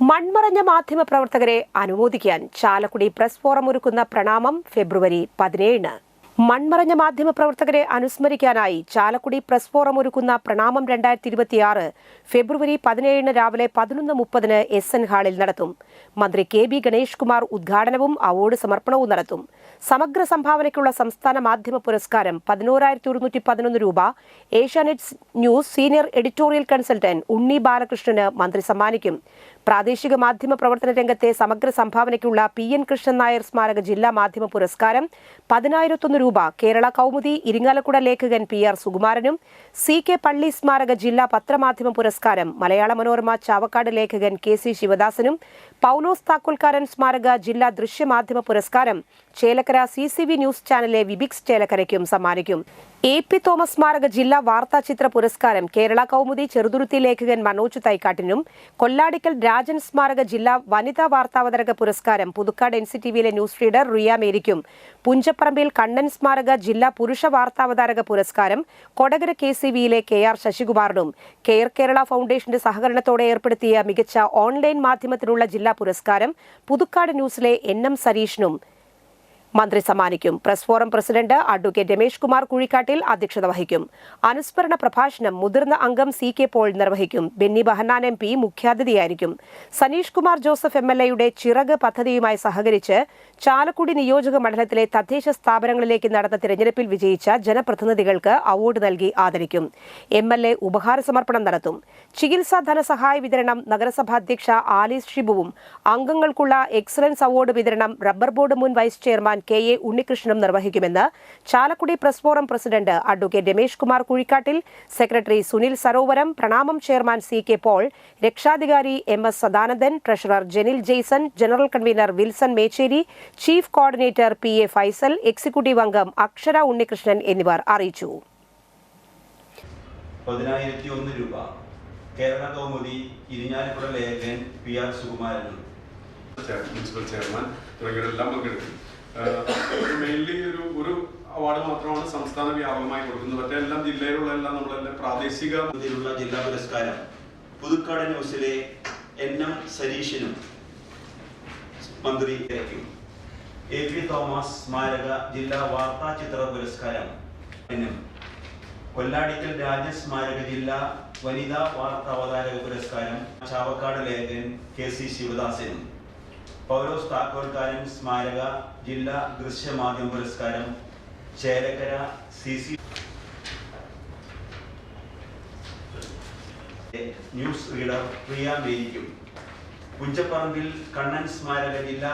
മൺമറഞ്ഞ മാധ്യമ പ്രവർത്തകരെ അനുമോദിക്കാൻ Chalakudy press forum ഒരുക്കുന്ന പ്രണാമം ഫെബ്രുവരി 17. മൺമറഞ്ഞ മാധ്യമ പ്രവർത്തകരെ അനുസ്മരിക്കാനായി ചാലക്കുടി പ്രസ് ഫോറം ഒരുക്കുന്ന പ്രണാമം 2026 ഫെബ്രുവരി 17 രാവിലെ 11:30 SN ഹാളിൽ നടത്തും. മന്ത്രി KB ഗണേഷ് കുമാർ ഉദ്ഘാടനവും അവാർഡ് സമർപ്പണവും നടത്തും. സമഗ്ര സംഭാവനയ്ക്കുള്ള സംസ്ഥാന മാധ്യമ പുരസ്കാരം 11,111 രൂപ Asianet news senior editorial consultant Unni ബാലകൃഷ്ണന് മന്ത്രി സമ്മാനിക്കും. പ്രാദേശിക മാധ്യമ പ്രവർത്തന രംഗത്തെ സമഗ്ര സംഭാവനയ്ക്കുള്ള PN കൃഷ്ണൻ നായർ സ്മാരക ജില്ലാ മാധ്യമ പുരസ്കാരം 10,001 രൂപ കേരള കൗമുദി ഇരിങ്ങാലക്കുട ലേഖകൻ PR സുകുമാരനും, CK പള്ളി സ്മാരക ജില്ലാ പത്രമാധ്യമ പുരസ്കാരം മലയാള മനോരമ ചാവക്കാട് ലേഖകൻ KC ശിവദാസനും, പൗലോസ് താക്കോൽക്കാരൻ സ്മാരക ജില്ലാ ദൃശ്യമാധ്യമ പുരസ്കാരം ചേലക്കര CCV ന്യൂസ് ചാനലിലെ വിബിക്സ് ചേലക്കരയ്ക്കും സമ്മാനിക്കും. AP തോമസ് സ്മാരക ജില്ലാ വാർത്താ ചിത്ര പുരസ്കാരം കേരള കൗമുദി ചെറുതുരുത്തി ലേഖകൻ മനോജ് തൈക്കാട്ടിനും, കൊല്ലാടിക്കൽ രാജൻ സ്മാരക ജില്ലാ വനിതാ വാർത്താവതരക പുരസ്കാരം പുതുക്കാട് NCTVയിലെ ന്യൂസ് റീഡർ റിയ മേരിക്കും, പുഞ്ചപ്പറമ്പിൽ കണ്ണൻ സ്മാരക ജില്ലാ പുരുഷ വാർത്താവതാരക പുരസ്കാരം കൊടകര KCVയിലെ KR ശശികുമാറിനും, കെയർ കേരള ഫൗണ്ടേഷന്റെ സഹകരണത്തോടെ ഏർപ്പെടുത്തിയ മികച്ച ഓൺലൈൻ മാധ്യമത്തിനുള്ള ജില്ലാ പുരസ്കാരം പുതുക്കാട് ന്യൂസിലെ NM സരീഷിനും മന്ത്രി സമ്മാനിക്കും. Press forum president advocate Ramesh Kumar Kuzhikkattil അധ്യക്ഷത വഹിക്കും. അനുസ്മരണ പ്രഭാഷണം മുതിർന്ന അംഗം CK പോൾ നിർവഹിക്കും. ബെന്നി ബഹന്നാൻ MP മുഖ്യാതിഥിയായിരിക്കും. സനീഷ് കുമാർ ജോസഫ് MLAയുടെ ചിറക് പദ്ധതിയുമായി സഹകരിച്ച് ചാലക്കുടി നിയോജക മണ്ഡലത്തിലെ തദ്ദേശ സ്ഥാപനങ്ങളിലേക്ക് നടന്ന തിരഞ്ഞെടുപ്പിൽ വിജയിച്ച ജനപ്രതിനിധികൾക്ക് അവാർഡ് നൽകി ആദരിക്കും. MLA ഉപഹാര സമർപ്പണം നടത്തും. ചികിത്സാ ധനസഹായ വിതരണം നഗരസഭാ അധ്യക്ഷ ആലീസ് ഷിബുവും, അംഗങ്ങൾക്കുള്ള എക്സലൻസ് അവാർഡ് വിതരണം റബ്ബർ ബോർഡ് മുൻ വൈസ് ചെയർമാൻ KA ഉണ്ണികൃഷ്ണനും നിർവഹിക്കുമെന്ന് Chalakudy press forum president advocate Ramesh Kumar Kuzhikkattil, secretary Sunil Sarovaram, Pranamam chairman CK Paul, രക്ഷാധികാരി MS Sadanandan, treasurer Jenil Jaison, general convener Wilson Mecheri, chief coordinator PA Faisal, executive അംഗം അക്ഷര ഉണ്ണികൃഷ്ണൻ എന്നിവർ അറിയിച്ചു. 10,001 രൂപ കേരള കൗമുദി ഇരിങ്ങാലക്കുട ലേഖകൻ PR സുകുമാരനും, മുനിസിപ്പൽ ചെയർമാൻ തുടങ്ങിയവരെല്ലാം പങ്കെടുക്കും. മെയിൻലി ഒരു അവാർഡ് മാത്രമാണ് സംസ്ഥാന വ്യാപകമായി കൊടുക്കുന്നത്. മറ്റേ എല്ലാം ജില്ലയിലുള്ള നമ്മളെല്ലാം പ്രാദേശിക ജില്ലാ പുരസ്കാരം പുതുക്കാട് ന്യൂസിലെ NM സരീഷിനും മന്ത്രി അയക്കും. AP തോമസ് സ്മാരക ജില്ലാ വാർത്താ ചിത്ര പുരസ്കാരം കൊല്ലാടിക്കൽ രാജൻ സ്മാരക ജില്ലാ വനിതാ വാർത്താവതാരക പുരസ്കാരം ചാവക്കാട് ലേഖകൻ KC ശിവദാസനും, പൗലോസ് താക്കോൽക്കാരൻ സ്മാരക ജില്ലാ ദൃശ്യമാധ്യമ പുരസ്കാരം Chelakkara CC news reader Riya മേരിക്കും, പുഞ്ചപ്പറമ്പിൽ കണ്ണൻ സ്മാരക ജില്ലാ